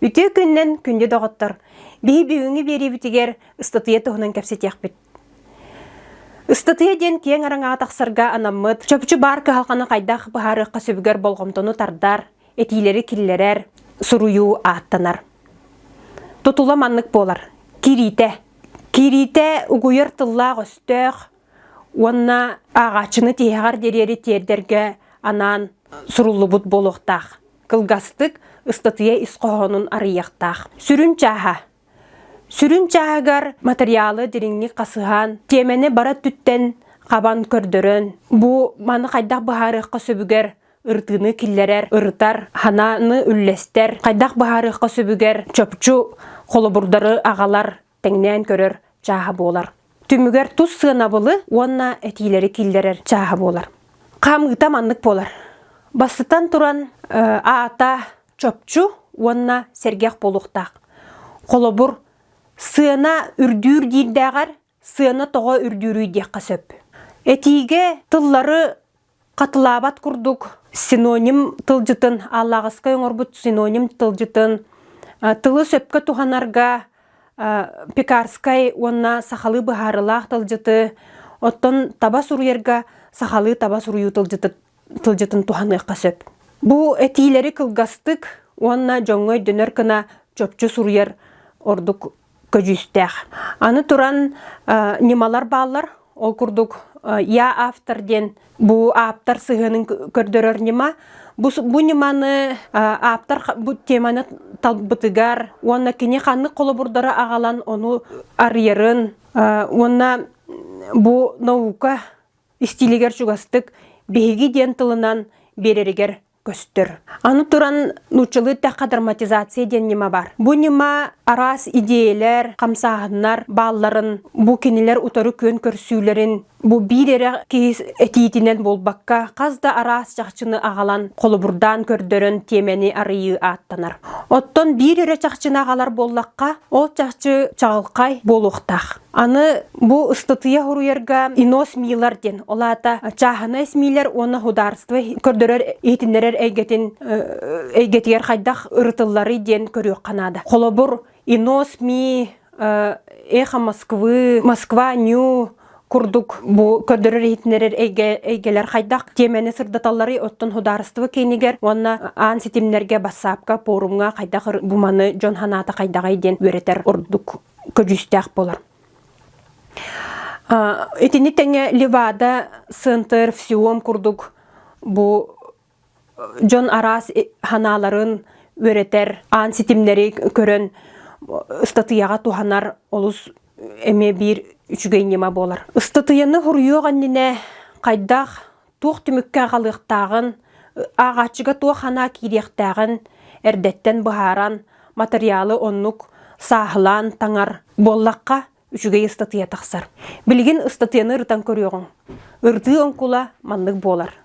Үтө күннен күнде доғыттыр. Бейі бүйіңі бері бітігер ұстатыя тұғынан кәпсетек біт. Ұстатыя ден кең араңа тақсырға анаммыд, чөпчі бар кығалқаны қайдақ бұхары қасөбігер болғымтыны тардар, этилері киллерер, сұруyu аттанар. Тұтула маннық болар. Кирите. Кирите ұғыйыр тыллақ өстөқ, онна ағачыны тейғар дерері тердерге анан сұрулы бұд болуқтақ. Кылгастык ыстатыя исқоғының арыяқтақ. Сүрін чаға. Сүрін чағагар материалы деріңні қасыған, темені бара түттен қабан көрдірін. Бұ маны қайдақ бұхарыққа сөбігер ұртыны киллерер, ұртар, хананы үллестер. Қайдақ бұхарыққа сөбігер чөпчу қолыбұрдары ағалар тәңнен көрір чаға болар. Түмігер тұз сығынабылы, онна әтейлері киллерер чаға болар. Қамғыта мандық болар. Басытан туран аата чөпчу, онна сергеқ болуқтақ. Қолыбұр сыына үрдүр дейдәғар, сыына тоға үрдүрүй дейққа сөп. Әтейге тыллары қатылабат күрдік, синоним тылжытын, аллағысқа өңірбіт синоним тылжытын, тылы сөпкі туғанарға пекарскай онна сақалы бұхарылақ тылжыты, оттон таба сұруерға сақалы таба сұруyu тылжытын туғаныққа сөп. Бұ әтейлері кылгастық, онна жоңой дөнер кына чөпчі сұруер ордық көжістәқ. Аны туран немалар балар, ол күрдік я автор ден, бұ аптар сығының көрдірер нема. Бұ неманы аптар бұ теманы талбытыгар, онна кене қанны қолы бұрдары ағалан оны арьерын, онна бұ наука истилегер жүгастық бейгі ден тылынан берерігер көстір. Аны туран нучылы тәққа драматизация ден нема бар. Бұ нема арас идеялар, қамсағынлар, балларын, бұ кенелер ұтары көн көрсүйлерін, бұ бейдері кейс әтейтінен болбаққа, қазда арас жақшыны ағалан қолыбұрдан көрдірін темені арыйы аттанар. Оттон бейдері жақшыны ағалар боллаққа, ол жақшы чағылқай болуқтақ. Аны бұ ұстытыя ғыруерға инос милар ден. Олата чағына esмилер оны хударство көрдірер етінерер әйгетігер қайдақ ұрытылары ден көрі қанады. Қолыбұр инос ми эха Москвы, Москва, Нью, Курдук, бұ көрдірер етінерер әйгелер қайдақ темені сырдаталары оттын хударство кейнігер, онна аң сетімлерге басапқа, порумға қайдақ бұманы Джон Ханаты қайдағай ден өретер ұрдық көжістәқ болар. Этини тәңе Левада сынтыр всеом курдук бу Джон Арас ханаларын өретер, аң сетимлері көрін ыстатыяға туханар олус әме бір үчігейнема болар. Ыстатыяны хұрйоғанніне қайдақ туқ түмікке қалықтағын, ағачыға туқ хана керектағын, әрдеттен бұхаран, материалы оннук сағылан таңар боллаққа үчүгей ыстатыя тақсар. Білген ыстатыяны ыртан көріоғын. Үрді онкула мандық болар.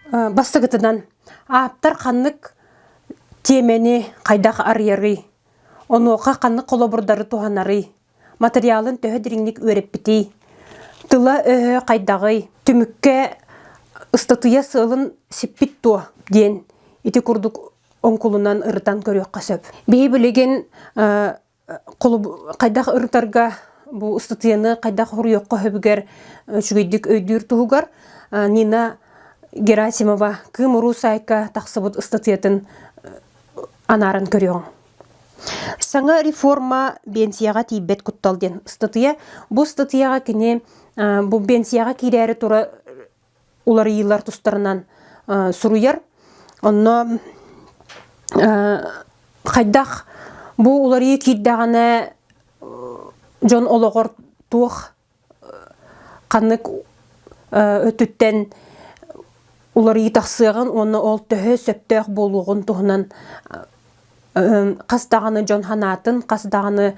Бастығытынан аптар қаннық темені қайдақ арьеры, онуға қаннық қолабырдары туғанары, материалын төхі діріңлік өреп бітей, тыла өһө қайдағый, түмікке ыстатыя сылын сеппит туа ден, ити күрдік онкулынан ырытан көрек қасып. Бей білеген қайдақ ырытарға бұл ыстатыяны қайдақ хұрыйоққа хөбігер жүгейдік өйдір туғығар, Нина Герасимова кым русайка тақсыбыт ыстатыятын анарын көреуң. Саңа реформа бенсияға тейбет күтталден ыстатыя. Бұл ыстатыяға кене бұл бенсияға кейрәрі тұра олар елар тұстарынан сұруяр. Онна қайдақ бұл олар ие кейддағаны Джон Олоғыр туық қанық өтіттен олар етақсыған, оны ол төхі сөптөк болуғын тұғынан қасдағаны Джон Ханатын, қасдағаны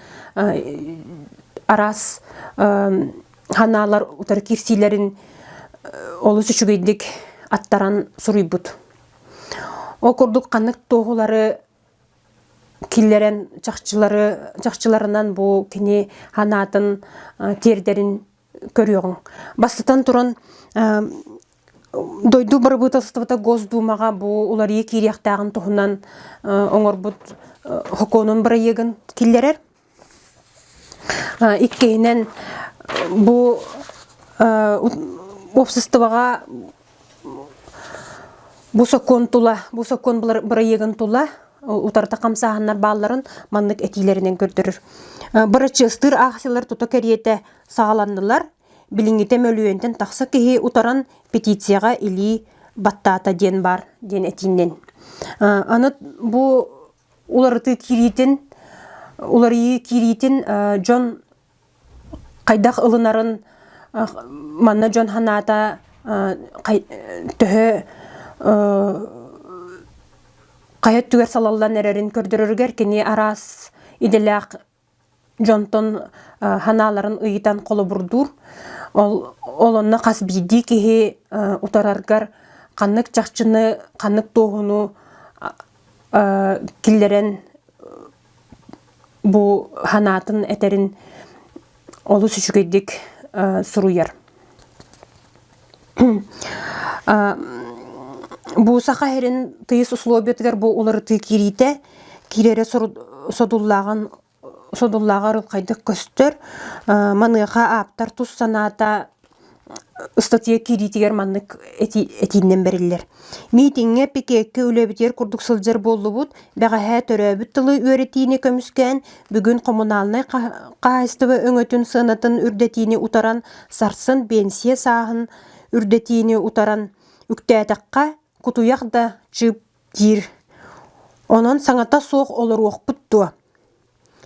арас ханалар ұтар кирсилерін олыс үшігейдік аттаран сұруй бұд. О күрдік қанық тоғылары киллерен чахчыларынан бу кини ханатын тердерин көрүгүң. Бастытан туран дойду барбытастыта Госдумага бу уларый кирияктагын тухунан оңорбут хоконун барайыгын киллерер. Иккейнен бу обществога бу закон барайыгын тула утарта камсаганнар балларын маннык этилеринен көрдөрөр. Бырычы ыстыр аксылар тута кериете сагаландылар. Билиңите мөлүентен такса кихи утаран петицияга или баттата ден бар ден этиннен. Аны бу уларыты киритин жон кайдак ылынарын манна жон ханата төһө каят түгер салаллан эрерин көрдөрөргер кини арас иделак жонтон ханаларын ыйтан коло бурдур. Олонна кас биди кихи утараргар каннык чакчыны, каннык тоғуну киллерен бу ханатын этерин олу сүчүгейдик суруяр. Бу сахахерин тыйыс условиятыгар бу улары тый кирите, кирере содуллагар кайдык көстөр, маныга аптар тус саната статья киритигер маннык этиннен бериллер. Митиңе пикекке үлебитер курдук сылжыр боллубут, бәғәһә төрөбүт тылы үөретиини көмүскән, бүгүн коммуналный каһыстыбы өңөтүн сынатын үрдетиини утаран, сарсын пенсия саахын үрдетиини утаран, үктәтәкка кутуяк да чып дир. Онон саңата соқ олар оқпыттуа.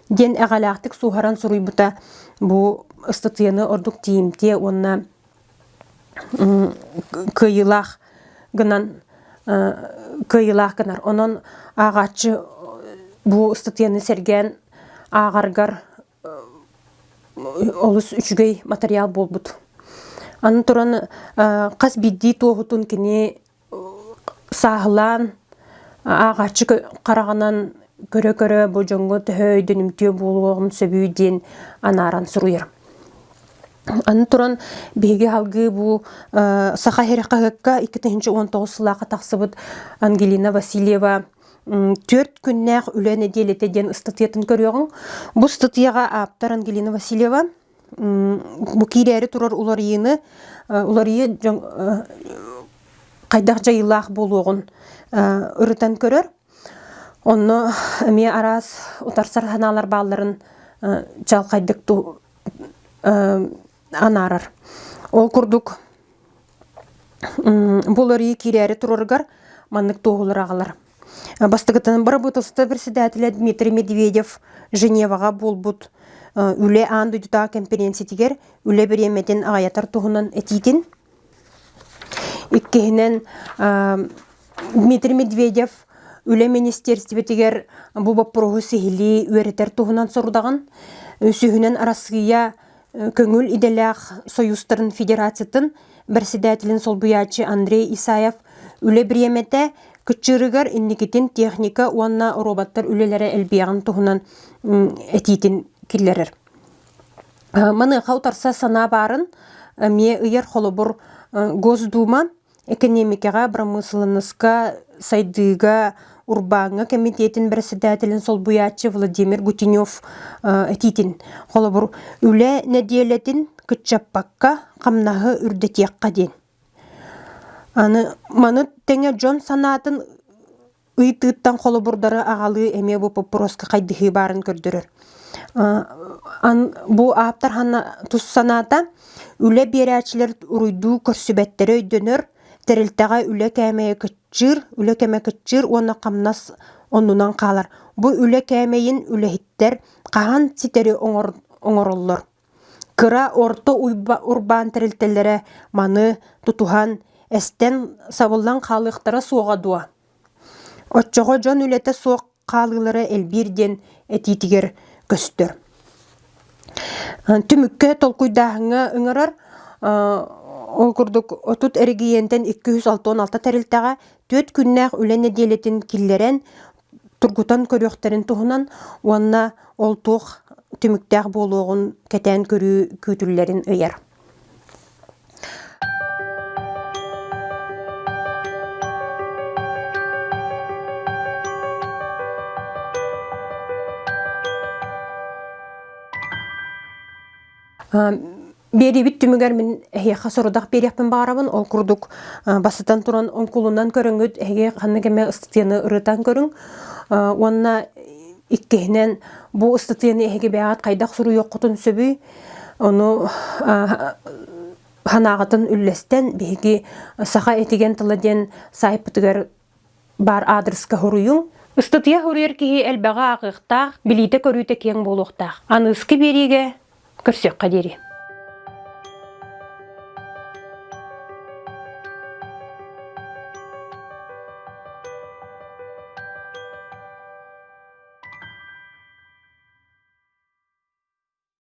Ден әғалақтық суғаран сұруйбыта бу статьяны ордук тиимте онна кыйылах гынан онон ағачы бу статьяны серген ағаргар олыс үчүгей материал болбут. Аны туран қас бидди тоғытын кіне сағылан ағачы қарағанан көрө бу жоңго төһөйдүнүмтүө болуогун сөбүүден анаран суруйар. Аны туран беге халгы бу саха хереккагакка 2019 сылака таксыбыт Ангелина Васильева 4 күннәк үле неделетеден статьятын көрөгүң. Бу статьяга аптар Ангелина Васильева бу кирери турар уларыйы кайдак жайылак болуогун ырытан көрөр. Онно эме арас утарсар ханалар балларын жалкайдык анарар. Ол курдук булары кирери тураргар маннык тоғылыр ағалар. Бастыгытын барабытылсты председателя Дмитрий Медведев Женевага болбут үле андыдыта конференциятигер үле беремеден ағаятар туғынан этитин. Иккехинен Дмитрий Медведев үле министерстветигер бу бопрогу сихили үеретер туғынан сорудаган өсүхүнен арасыгыя көңүл иделях союзтарын федерациятын председателин солбуячы Андрей Исаев үле биремете кычырыгар инникитин техника уанна роботтар үлелере элбияган туғынан этитин киллерер. Маны хаутарса сана барын ме ыйер холобур Госдума экономикага, промышленностька, сайдыга, урбанга комитетин председателин солбуячы Владимир Гутенев этитин. Холобур үле неделетин кытчаппакка камнахы үрдетиякка ден. Маны теңе Джон санатын ыйтыттан холобурдары ағалы эме бу попроска кайдыхы барын көрдөрөр. Бу аптар ханна тус саната үле берәчилер уруйду көрсүбеттери өйдөнөр, терилтага үле кәмeye кытчыр, оны камнас онунан қалар. Бу үле кәмейин үлеhittер кахан ситери оңороллор. Кыра орто урбан терилтеллере маны тутухан эстен сабылдан қалықтара суға дуа. Отчого жон үлете суық қалылары элбирден этитигер көстөр. Түмүкке толкуйдағыңа ыңырар, ол күрдік отут әрігиентен 266 тәрілтаға 4 күннәқ үләне делетін киллерен тургутан көрөктерин туһунан уонна олтуох түмүктәк болуогун кетен көрүү күтүллерин ыйар. Берибит түмүгер мен эһиэхэ сорудах бериэхпин баарабын, ол курдук басытан туран онкулунан көрөңүт эһиге ханныгеме ыстытыаны ырытан көрүң. Уонна иккеһинен бу ыстытыаны эһиге бэҕат хайдах суру йоккутун сөбүй, ону ханаагатын үллестен биһиги саха этиген тыладен сайпытыгар бар адреска хоруюң. Ыстытыя хоруер киһи элбэҕэ агыахтаах, билиите көрүүтэ киэң буолуохтаах. Аныыскы бириге көрсөкка дири.